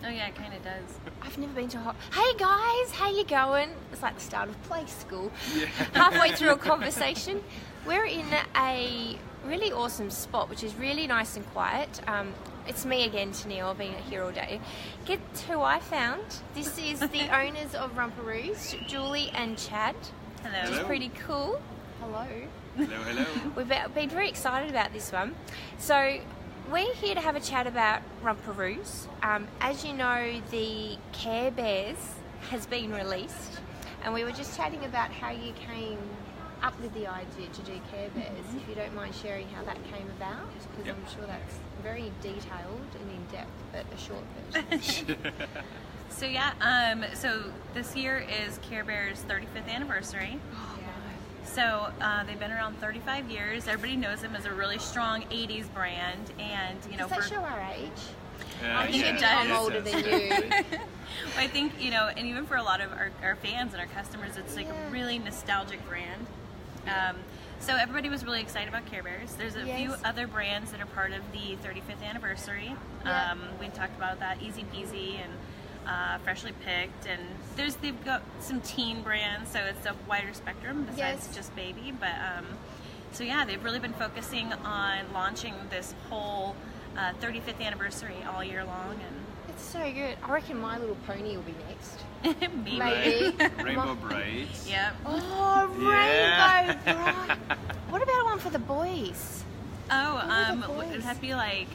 Oh yeah, it kind of does. I've never been to a Hey guys, how you going? It's like the start of play school. Yeah. Halfway through a conversation. We're in a really awesome spot, which is really nice and quiet. It's me again, Tennille. I've been here all day. Get who I found. This is the owners of Rumparooz, Julie and Chad. Hello. Which is pretty cool. Hello. Hello, hello. We've been very excited about this one. So we're here to have a chat about Rumparooz. As you know, the Care Bears has been released, and we were just chatting about how you came up with the idea to do Care Bears. If you don't mind sharing how that came about, because I'm sure that's very detailed and in depth, but a short version. So so this year is Care Bears' 35th anniversary. So they've been around 35 years. Everybody knows them as a really strong 80s brand, and Does that show our age? I think it does. I'm older than you. I think, and even for a lot of our fans and our customers, it's like a really nostalgic brand. So everybody was really excited about Care Bears. There's a few other brands that are part of the 35th anniversary. We talked about that, Easy Peasy and Freshly Picked, and they've got some teen brands, so it's a wider spectrum besides just baby. But they've really been focusing on launching this whole 35th anniversry all year long, and it's so good. I reckon My Little Pony will be next. Maybe. Rainbow Bright. Yep. Oh, Rainbow Bright. What about one for the boys? Would it have to be like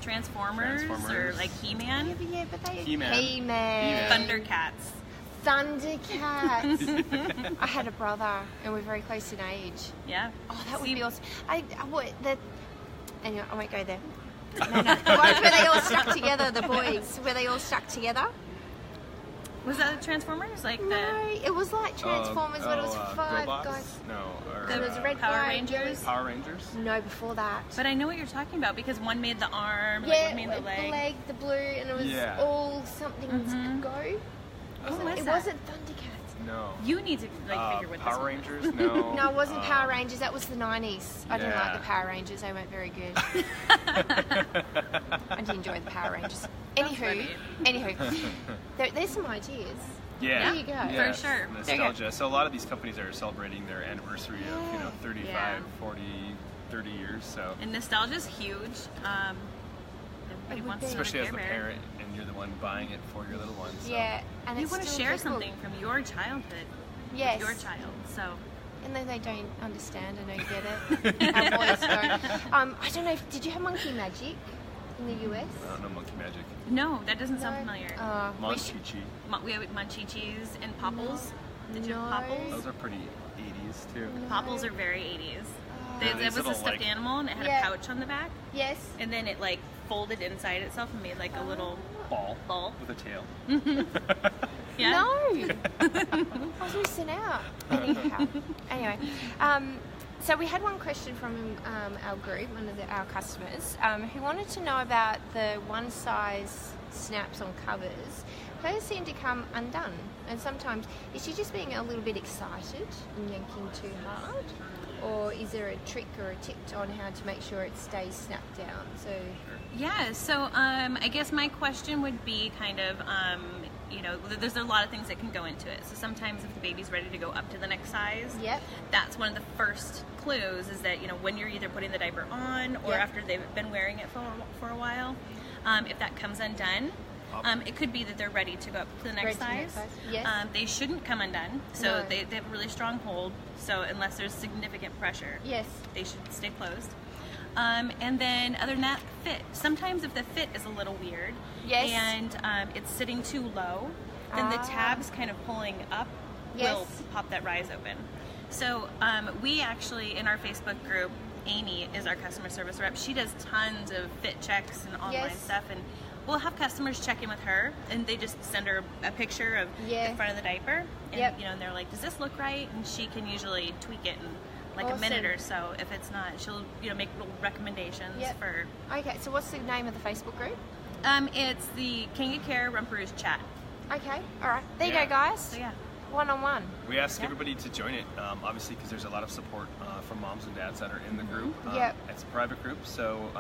Transformers or like He-Man? Yeah, but they He-Man. Thundercats. Thundercats. I had a brother, and we're very close in age. Yeah. Oh, that would be awesome. Anyway, I won't go there. No. The ones where they all stuck together, the boys, where they all stuck together. Was that the Transformers? No, it was like Transformers, but it was 5 Girlbots? guys. No. Or, There was Red Power Fire Rangers? Power Rangers? No, before that. But I know what you're talking about, because one made the arm, one made the leg. The blue, and it was all something's go. What It that? wasn't Thundercats. No. You need to figure what Power this Rangers? No. No, it wasn't Power Rangers. That was the 90s. I didn't like the Power Rangers. They weren't very good. I did enjoy the Power Rangers. Anywho, there's some ideas. Yeah. There you go. Yeah, For sure. Nostalgia. So a lot of these companies are celebrating their anniversary of 35, 40, 30 years. So. And nostalgia's huge. Everybody wants to Especially as the Care Bear. parent, and you're the one buying it for your little one. So. Yeah, and You want to share something from your childhood with your child, so. And then they don't understand and don't get it. Our boys don't. I don't know, did you have Monkey Magic in the US? I don't know Monkey Magic. No, that doesn't sound familiar. Monchichi. We have Munchichis and Popples. Did you have Popples? Those are pretty 80s too. Popples are very 80s. It was a stuffed animal, and it had a pouch on the back. Yes. And then it folded inside itself and made a little ball with a tail. Yeah. No. I was missing out. Anyway, so we had one question from our group, one of our customers, who wanted to know about the one-size snaps on covers. Hers seem to come undone, and sometimes is she just being a little bit excited and yanking too hard, or is there a trick or a tip on how to make sure it stays snapped down? So I guess my question would be kind of there's a lot of things that can go into it. So sometimes if the baby's ready to go up to the next size, that's one of the first clues, is that when you're either putting the diaper on or after they've been wearing it for a while, if that comes undone, it could be that they're ready to go up to the next size. Yes. They shouldn't come undone, so they have a really strong hold, so unless there's significant pressure, they should stay closed. And then other than that, fit. Sometimes if the fit is a little weird and it's sitting too low, then the tabs kind of pulling up will pop that rise open. So we actually, in our Facebook group, Amy is our customer service rep. She does tons of fit checks and online stuff, and we'll have customers check in with her, and they just send her a picture of the front of the diaper, and and they're like, does this look right? And she can usually tweak it in a minute or so. If it's not, she'll make little recommendations for. Okay, so what's the name of the Facebook group? It's the King of Care Rumparooz chat. Okay, all right. There you go, guys. So one-on-one. We ask everybody to join it, obviously, because there's a lot of support from moms and dads that are in the group. It's a private group, so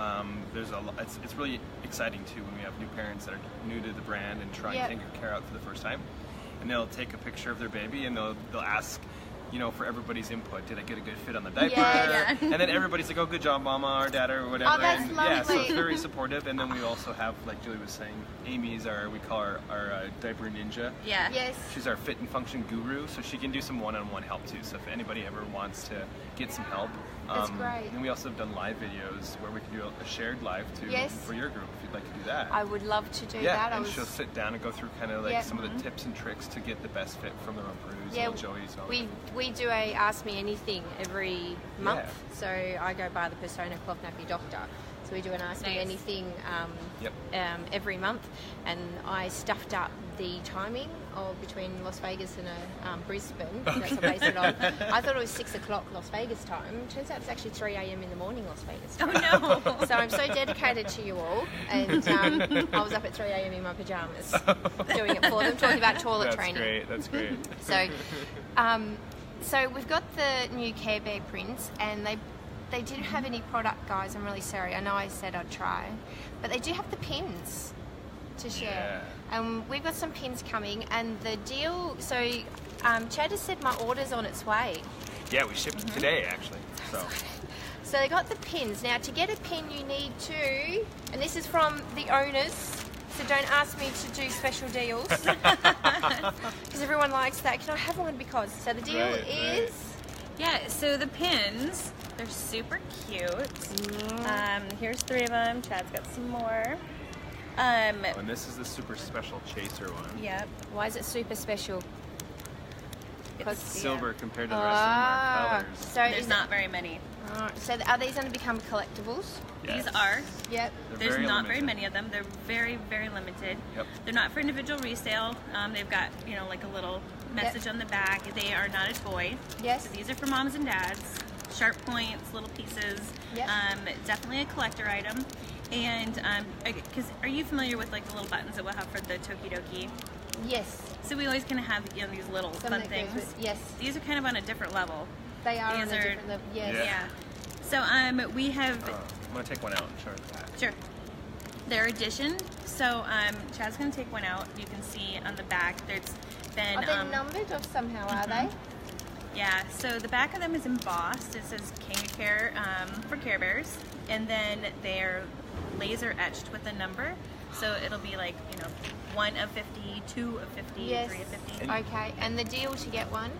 it's really exciting too when we have new parents that are new to the brand and trying Kangaroo Care out for the first time, and they'll take a picture of their baby and they'll ask, you know, for everybody's input. Did I get a good fit on the diaper? And then everybody's like, oh, good job, mama or dad or whatever. Oh, that's lovely. So it's very supportive. And then we also have, like Julie was saying, Amy's we call our diaper ninja. Yeah. Yes. She's our fit and function guru, so she can do some one-on-one help too. So if anybody ever wants to get some help. That's great. And we also have done live videos where we can do a shared live too for your group if you'd like to do that. I would love to do that. And she'll sit down and go through kind of like some of the tips and tricks to get the best fit from the Rumparooz and the Joeys. We do a Ask Me Anything every month. So I go by the persona Cloth Nappy Doctor. So we do an Ask Me Anything every month, and I stuffed up the timing of between Las Vegas and Brisbane. That's what I based it on. I thought it was 6 o'clock Las Vegas time. Turns out it's actually 3 a.m. in the morning Las Vegas time. Oh no! So I'm so dedicated to you all, and I was up at 3 a.m. in my pajamas doing it for them, talking about toilet training. That's great. So, so we've got the new Care Bear prints, and they didn't have any product, guys. I'm really sorry. I know I said I'd try, but they do have the pins to share. And we've got some pins coming, and the deal. So Chad has said my order's on its way. Yeah, we shipped it today actually. So they got the pins. Now to get a pin, you need to, and this is from the owners. So don't ask me to do special deals because everyone likes that. Can I have one? Because so the deal is. Yeah, so the pins, they're super cute. Here's 3 of them. Chad's got some more. And this is the super special chaser one. Yep. Why is it super special? Because silver compared to the rest of our colors. So there's not very many. So are these going to become collectibles? Yes. These are. Yep. There's not very many of them. They're very, very limited. Yep. They're not for individual resale. They've got, you know, like a little message on the back. They are not a toy. Yes. So these are for moms and dads. Sharp points, little pieces. Yep. Definitely a collector item. And because are you familiar with like the little buttons that we'll have for the Tokidoki? Yes. So we always kind of have, you know, these little fun things. Yes. These are kind of on a different level. They are on a different level. Yes. Yeah. So we have. I'm gonna take one out and show her that. Sure. They're edition. So Chad's gonna take one out. You can see on the back there's been. Are they numbered or somehow are they? Yeah. So the back of them is embossed. It says Kangaroo Care for Care Bears, and then they're laser etched with a number. So it'll be like, you know, 1 of 50, 2 of 50, 3 of 50. Okay. And the deal to get one?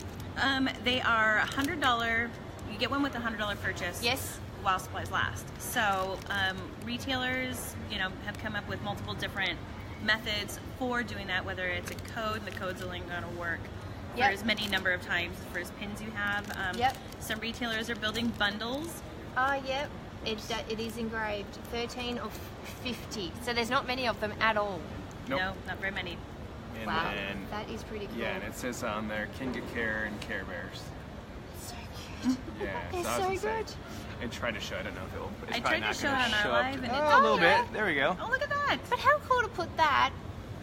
They are $100. You get one with a $100 purchase. Yes. While supplies last. So retailers, you know, have come up with multiple different methods for doing that. Whether it's a code, and the code's only going to work for as many number of times for as pins you have. Some retailers are building bundles. Yep. It is engraved 13 of 50. So there's not many of them at all. Nope. No, not very many. And wow, that is pretty cool. Yeah, and it says on there Kangaroo Care and Care Bears. So cute. Yeah, they're so good. And try to show. I don't know if it'll. I tried to show it on our live, and a little bit. There we go. Oh, look at that! But how cool to put that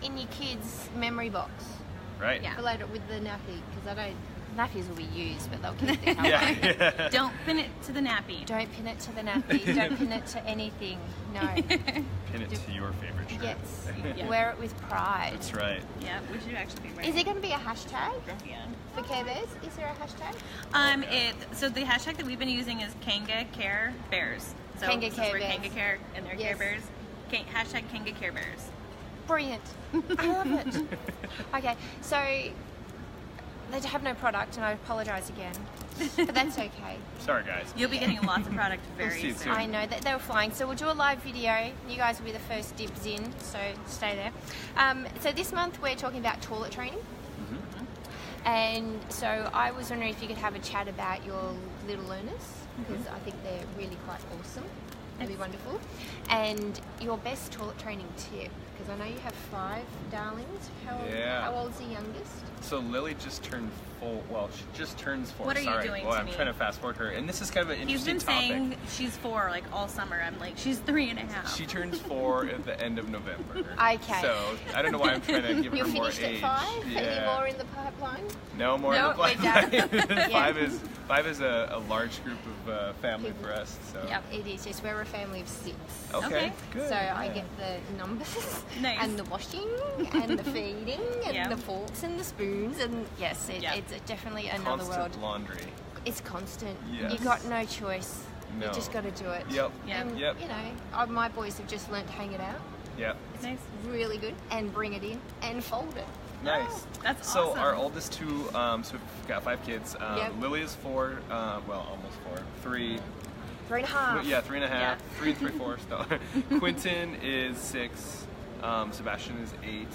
in your kids' memory box. Right. Yeah. For later with the nappy, because I don't. Nappies will be used, but they'll keep their color. Yeah. Don't pin it to the nappy. Don't pin it to the nappy. Don't pin it to anything. No. Pin it to your favorite shirt. Yes. Yeah. Wear it with pride. That's right. Yeah, we should actually be ready. Is there going to be a hashtag Yeah. for Care Bears? Is there a hashtag? So the hashtag that we've been using is Kangaroo Care Bears. So Kangaroo Care we're Bears. Kangaroo Care and they're Care Bears. Hashtag Kangaroo Care Bears. Brilliant. I love it. Okay, so they have no product, and I apologise again, but that's okay. Sorry, guys. You'll be getting lots of product very see it soon. soon. I know that they were flying, so we'll do a live video. You guys will be the first dibs in, so stay there. So this month we're talking about toilet training, and so I was wondering if you could have a chat about your little learners, because I think they're really quite awesome. really wonderful. And your best toilet training tip, because I know you have 5 darlings. How old's the youngest? So Lily just turned 4. Well, she just turns 4. What are you doing Well, to I'm me? trying to fast forward her, and this is kind of an interesting topic. He's been saying she's 4 like all summer. I'm like, she's 3.5. She turns 4 at the end of November. Okay. So I don't know why I'm trying to give her more age. You're finished at 5? Yeah. Any more in the pipeline? No more in the pipeline. We're done. 5 is a large group of family for us. So. Yep, it is. Yes, we're a family of 6. Okay, good. So I get the numbers and the washing and the feeding and the forks and the spoons, and yes, it's definitely another constant world. Laundry. It's constant. Yes. You got no choice. No. You just got to do it. Yep. And, you know, my boys have just learnt to hang it out. Yep. It's really good. And bring it in and fold it. Nice. Oh, that's so awesome. our oldest 2, so we've got 5 kids. Lily is 4, well, almost 4. 3. 3.5. Yeah, 3.5. 3 and 3/4. No. Quentin is 6. Sebastian is 8.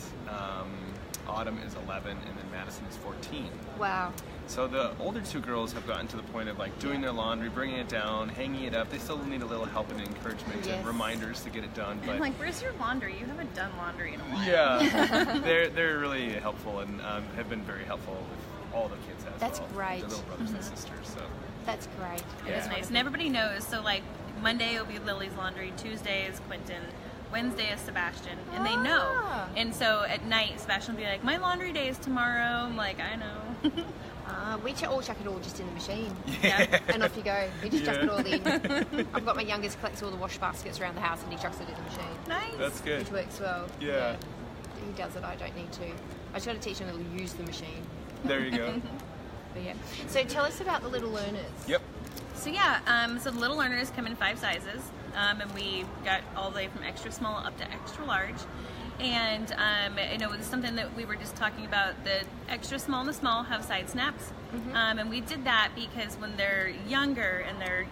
Autumn is 11, and then Madison is 14. Wow. So the older 2 girls have gotten to the point of like doing their laundry, bringing it down, hanging it up. They still need a little help and encouragement and reminders to get it done. But I'm like, where's your laundry? You haven't done laundry in a while. Yeah, they're really helpful and have been very helpful with all the kids as That's well. great. The little brothers and sisters. So that's great. It is nice, and everybody knows. So like Monday will be Lily's laundry, Tuesday is Quentin, Wednesday is Sebastian, and they know. And so at night, Sebastian will be like, my laundry day is tomorrow. I'm like, I know. We all chuck it all just in the machine. Yeah. And off you go. We just chuck it all in. I've got my youngest collects all the wash baskets around the house and he chucks it in the machine. Nice. That's good. Which works well. Yeah. He does it, I don't need to. I just got to teach him to use the machine. There you go. But yeah. So tell us about the little learners. Yep. So so the little learners come in 5 sizes, and we got all the way from extra small up to extra large. And you know, it was something that we were just talking about. The extra small and the small have side snaps, and we did that because when they're younger and they're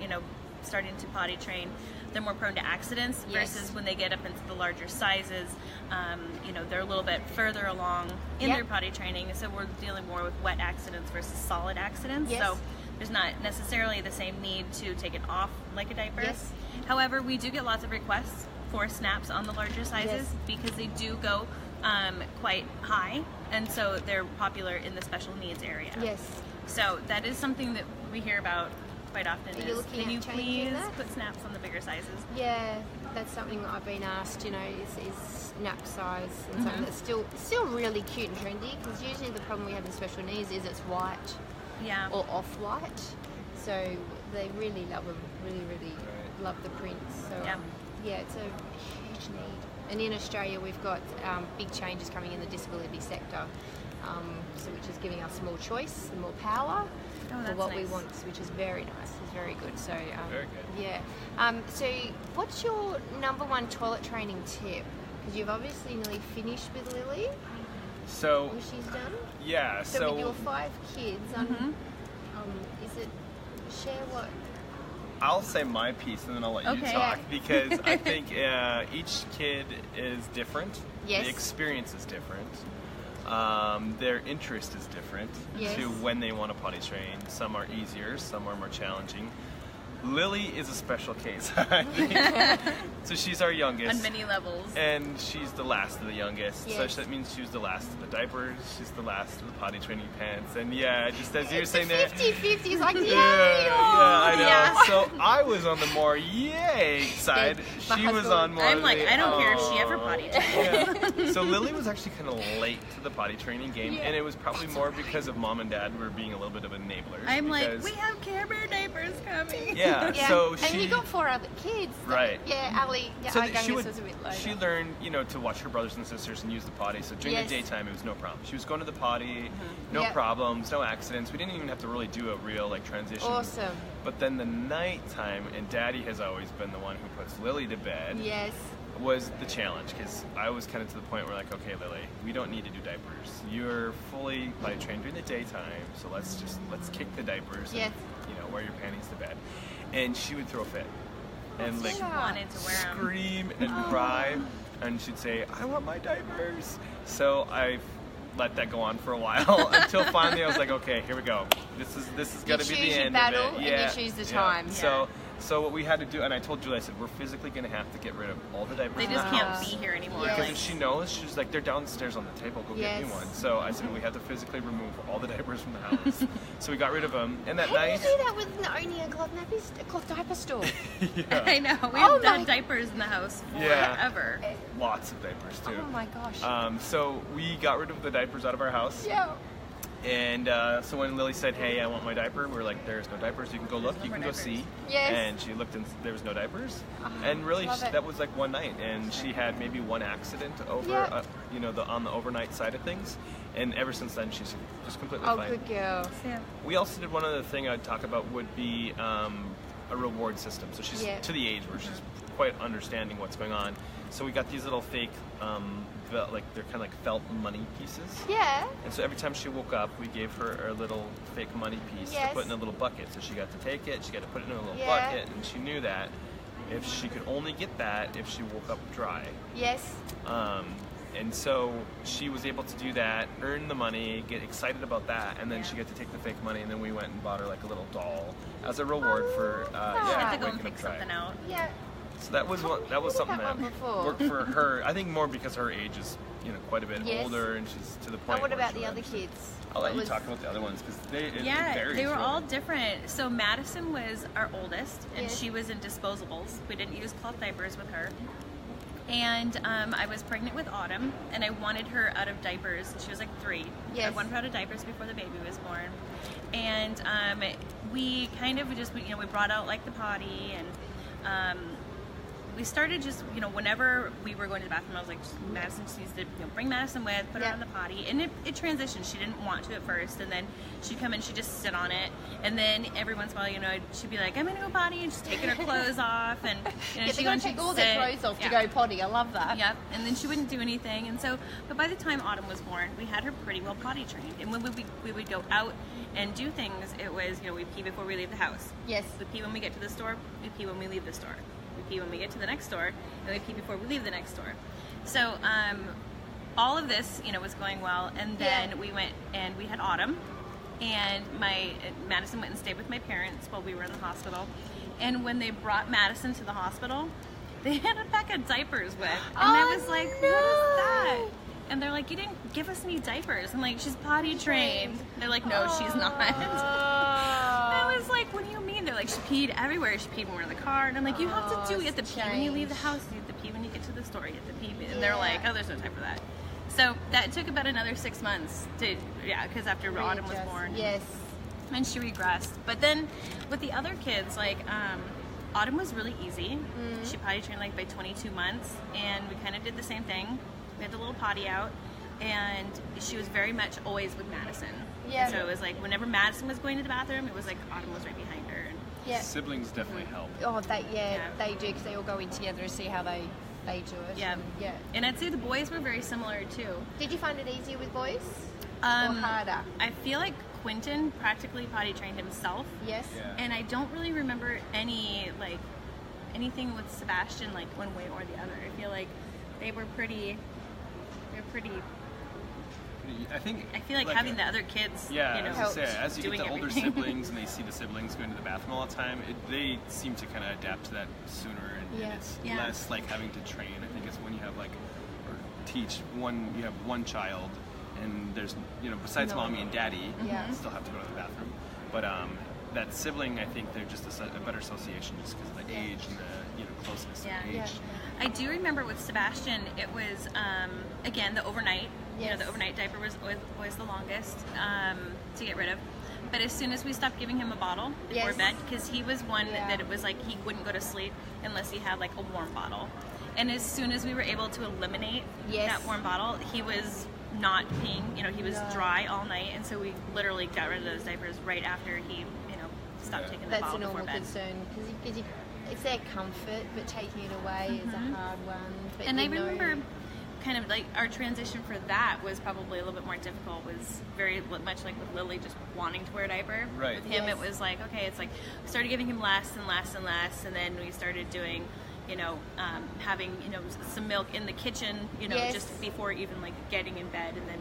starting to potty train, they're more prone to accidents versus when they get up into the larger sizes. They're a little bit further along in their potty training, so we're dealing more with wet accidents versus solid accidents. So there's not necessarily the same need to take it off like a diaper. However, we do get lots of requests for snaps on the larger sizes because they do go quite high, and so they're popular in the special needs area. So that is something that we hear about quite often. Can you please put snaps on the bigger sizes? Yeah, that's something that I've been asked, is nap size and something that's still really cute and trendy, because usually the problem we have in special needs is it's white or off-white. So they really love them, really love the prints. So it's a huge need. And in Australia we've got big changes coming in the disability sector, which is giving us more choice and more power for what we want, which is very nice. It's very good. So very good. Yeah. So what's your number 1 toilet training tip? Because you've obviously nearly finished with Lily. So she's done. Yeah. So with your 5 kids, is it share what? I'll say my piece and then I'll let you talk, because I think each kid is different. The experience is different. Their interest is different to when they want to potty train. Some are easier, some are more challenging. Lily is a special case, I think. So she's our youngest. On many levels. And she's the last of the youngest. So that means she's the last of the diapers, she's the last of the potty training pants. And just as you were saying there. 50-50 is like, yay! I know. Yeah. So I was on the more yay side. She was on more I'm like, I don't care if she ever potty trains. So Lily was actually kind of late to the potty training game, and it was probably more because of mom and dad were being a little bit of enablers. I'm like, we have Care Bear diapers coming. So and you got 4 other kids. Right. Ali. So our youngest was a bit later. She learned, to watch her brothers and sisters and use the potty. So during the daytime, it was no problem. She was going to the potty, no problems, no accidents. We didn't even have to really do a real transition. Awesome. But then the nighttime, and Daddy has always been the one who puts Lily to bed. Was the challenge, because I was kind of to the point where okay, Lily, we don't need to do diapers. You're fully potty trained during the daytime, so let's kick the diapers and wear your panties to bed. And she would throw a fit and wanted to wear them. Scream and cry, and she'd say, I want my diapers. So I let that go on for a while until finally I was like, okay, here we go. This is gonna be the end of it. And you choose the time. So So what we had to do, and I told Julie, I said, we're physically going to have to get rid of all the diapers. They just can't be here anymore. Because if she knows, she's like, they're downstairs on the table, go get me one. So I said, we have to physically remove all the diapers from the house. So we got rid of them. And that night... How do you do that with only a cloth diaper store? Yeah. I know. We have done diapers in the house forever. Lots of diapers, too. Oh, my gosh. So we got rid of the diapers out of our house. Yeah. And so when Lily said, hey, I want my diaper, we were like, there's no diapers. You can go look. You can go see. Yes. And she looked and there was no diapers. And really, that was like one night. And she had maybe one accident over, on the overnight side of things. And ever since then, she's just completely fine. Oh, good girl. Yeah. We also did one other thing I'd talk about would be a reward system. So she's to the age where she's quite understanding what's going on. So we got these little fake, they're kind of like felt money pieces. Yeah. And so every time she woke up, we gave her a little fake money piece to put in a little bucket. So she got to take it, she got to put it in a little bucket, and she knew that if she could only get that if she woke up dry. Yes. And so she was able to do that, earn the money, get excited about that, and then she got to take the fake money, and then we went and bought her like a little doll as a reward for had to go and pick something out. Yeah. So that was something that worked for her. I think more because her age is quite a bit older, and she's to the point. And what about the other kids? I'll let you talk about the other ones because they were all different. So Madison was our oldest, and she was in disposables. We didn't use cloth diapers with her. And I was pregnant with Autumn, and I wanted her out of diapers. She was like 3. Yes. I wanted her out of diapers before the baby was born. And we kind of just, we brought out like the potty, and we started just, whenever we were going to the bathroom, I was like, Madison just needs to bring Madison with, put her on the potty. And it transitioned. She didn't want to at first, and then she'd come and she'd just sit on it. And then every once in a while, she'd be like, I'm going to go potty, and she's taking her clothes off. And, she'd go and take all their clothes off to go potty. I love that. Yep. And then she wouldn't do anything. And so, but by the time Autumn was born, we had her pretty well potty trained. And when we would go out and do things, it was, we pee before we leave the house. Yes. We pee when we get to the store. We pee when we leave the store. We pee when we get to the next store, and we pee before we leave the next store. So all of this, was going well, and then we went and we had Autumn, and Madison went and stayed with my parents while we were in the hospital. And when they brought Madison to the hospital, they had a pack of diapers with, and I was like, what is that? And they're like, you didn't give us any diapers. I'm like, she's potty trained. They're like, no, she's not. I was like, what do you mean? They're like, she peed everywhere. She peed when we're in the car. And I'm like, you have to do, you have to pee when you leave the house. You have to pee when you get to the store. You have to pee. And they're like, oh, there's no time for that. So that took about another 6 months because after Autumn was born. Yes. And she regressed. But then with the other kids, like, Autumn was really easy. She potty trained like by 22 months. And we kind of did the same thing. We had the little potty out, and she was very much always with Madison. Yeah. And so it was like whenever Madison was going to the bathroom, it was like Autumn was right behind her. Yeah. Siblings definitely help. Oh, they do, because they all go in together and see how they do it. Yeah. And I'd say the boys were very similar too. Did you find it easier with boys or harder? I feel like Quentin practically potty trained himself. Yes. Yeah. And I don't really remember anything with Sebastian like one way or the other. I feel like they were pretty. I feel like having the other kids. Yeah, as you get the older siblings and they see the siblings going to the bathroom all the time, they seem to kind of adapt to that sooner, and it's less like having to train. I think it's when you have teach one. You have one child, and there's besides mommy and daddy, still have to go to the bathroom. But that sibling, I think they're just a better association just because of the age and the closeness of age. I do remember with Sebastian, it was again the overnight. Yes. The overnight diaper was always the longest to get rid of. But as soon as we stopped giving him a bottle before bed, because he was one that it was like he wouldn't go to sleep unless he had like a warm bottle. And as soon as we were able to eliminate that warm bottle, he was not peeing. He was dry all night, and so we literally got rid of those diapers right after he stopped taking the bottle before bed. That's a normal concern because it's their comfort, but taking it away is a hard one. But and I remember kind of like our transition for that was probably a little bit more difficult. Was very much like with Lily just wanting to wear a diaper. Right. With him, it was like, okay, it's like we started giving him less and less and less, and then we started doing, having some milk in the kitchen, just before even like getting in bed, and then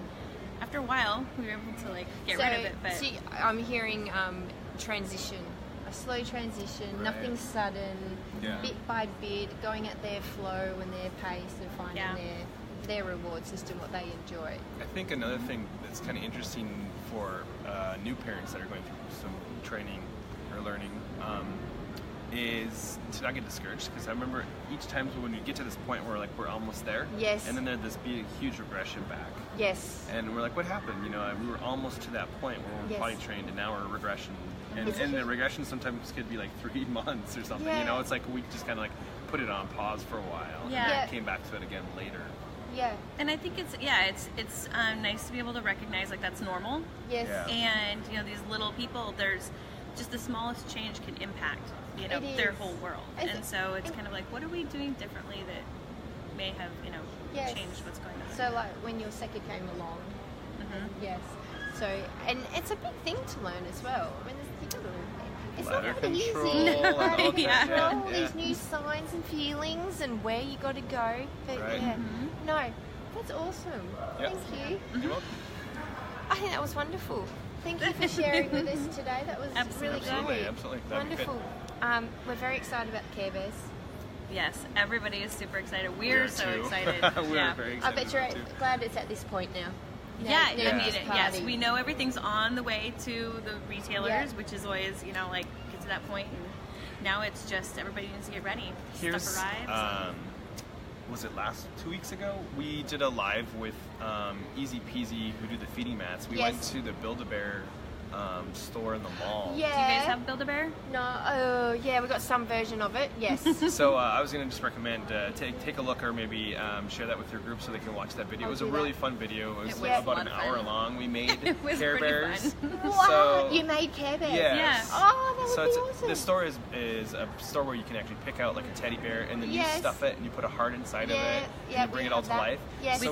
after a while we were able to like get rid of it. But I'm hearing transition a slow transition, nothing sudden, bit by bit, going at their flow and their pace and finding their reward system, what they enjoy. I think another thing that's kind of interesting for new parents that are going through some training or learning is to not get discouraged, because I remember each time when we get to this point where we're almost there, and then there's this big huge regression back, and we're like, what happened? You know, we were almost to that point where we're potty trained, and now we're regression, and the regression sometimes could be 3 months or something. You know, it's like we just kind of put it on pause for a while, and then came back to it again later. And I think it's nice to be able to recognize that's normal. And you know, these little people, there's just the smallest change can impact their whole world, and so it's kind of what are we doing differently that may have changed what's going on. So when your second came along, so and it's a big thing to learn as well. I mean, it's not even easy. All these new signs and feelings and where you got to go. But no, that's awesome. Thank you. You're welcome. I think that was wonderful. Thank you for sharing with us today. That was really great. Absolutely. Wonderful. We're very excited about the Care Bears. Yes, everybody is super excited. We're so excited. We're very excited. I bet you're glad it's at this point now. Yes, we know everything's on the way to the retailers, which is always, get to that point, and now it's just everybody needs to get ready. Stuff arrives. Was it 2 weeks ago? We did a live with Easy Peasy, who do the feeding mats. We went to the Build-A-Bear store in the mall. Do you guys have Build-A-Bear? No. We got some version of it. Yes. So I was going to just recommend take a look, or maybe share that with your group so they can watch that video. It was a really fun video. It was about an hour long. We made Care Bears. What? So, you made Care Bears? Yes. Oh, that would be awesome. The store is a store where you can actually pick out a teddy bear, and then you stuff it and you put a heart inside of it, and you bring it all to life. Yes. So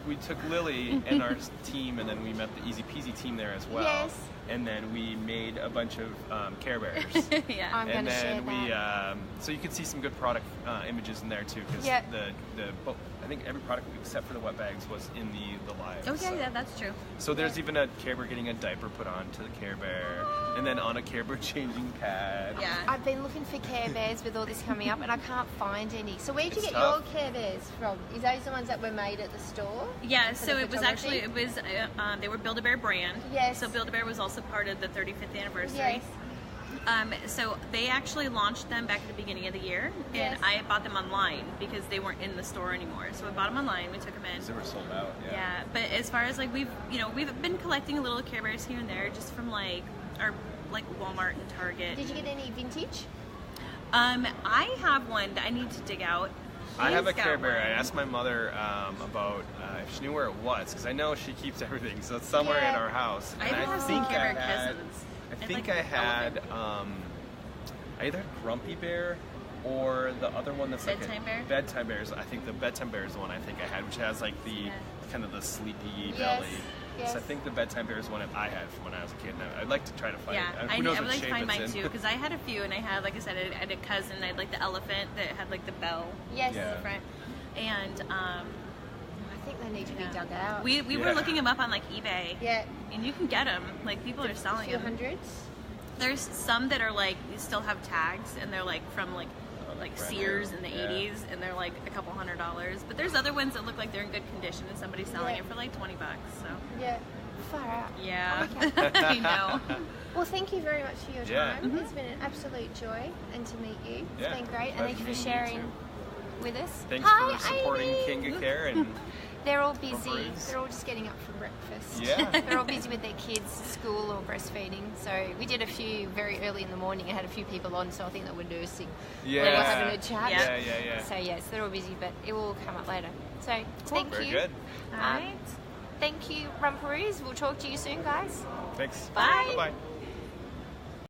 we took Lily and our team, and then we met the Easy Peasy team there as well. Yes. And then we made a bunch of Care Bears. I'm going to share that. So you can see some good product images in there too, because I think every product except for the wet bags was in the live. Okay, that's true. So there's even a Care Bear getting a diaper put onto the Care Bear, and then on a Care Bear changing pad. Yeah. I've been looking for Care Bears with all this coming up, and I can't find any. So where'd you get your Care Bears from? Is those the ones that were made at the store? Yeah. So it was actually they were Build-A-Bear brand. Yes. So Build-A-Bear was also part of the 35th anniversary. Yes. So they actually launched them back at the beginning of the year, and I bought them online because they weren't in the store anymore. So we bought them online. We took them in. They were sold out. Yeah. But as far as we've been collecting little Care Bears here and there, just from our Walmart and Target. Did you get any vintage? I have one that I need to dig out. I have a Care Bear. I asked my mother about if she knew where it was, because I know she keeps everything, so it's somewhere in our house. And I think Care Bear cousins. I think I had I either had Grumpy Bear or the other one that's Bedtime Bear? Bedtime Bears. I think the Bedtime Bear is the one I think I had, which has the kind of the sleepy belly. Yes. So I think the Bedtime Bear is one I had from when I was a kid, and I'd like to try to find it. I would like to find mine too, because I had a few, and I had, like I said, I had a cousin. I had the elephant that had the bell in the front, and I think they need to be dug out. We were looking them up on eBay. Yeah. And you can get them. People are selling them. A few hundreds. There's some that are you still have tags, and they're from Sears in the 80s, and they're a couple $100. But there's other ones that look like they're in good condition, and somebody's selling it for $20. So yeah, far out. Yeah, okay. I know. Well, thank you very much for your time. It's been an absolute joy, and to meet you, it's been great, and thank you for sharing with us. Thanks for supporting Kinga Care and. They're all busy. They're all just getting up for breakfast. Yeah. They're all busy with their kids, school or breastfeeding. So we did a few very early in the morning. I had a few people on, so I think they were nursing. Yeah. They were having a chat. Yeah. So yes, they're all busy, but it will come up later. So thank Very you. Good. All right. Thank you, Rumparooz. We'll talk to you soon, guys. Thanks. Bye. Bye-bye.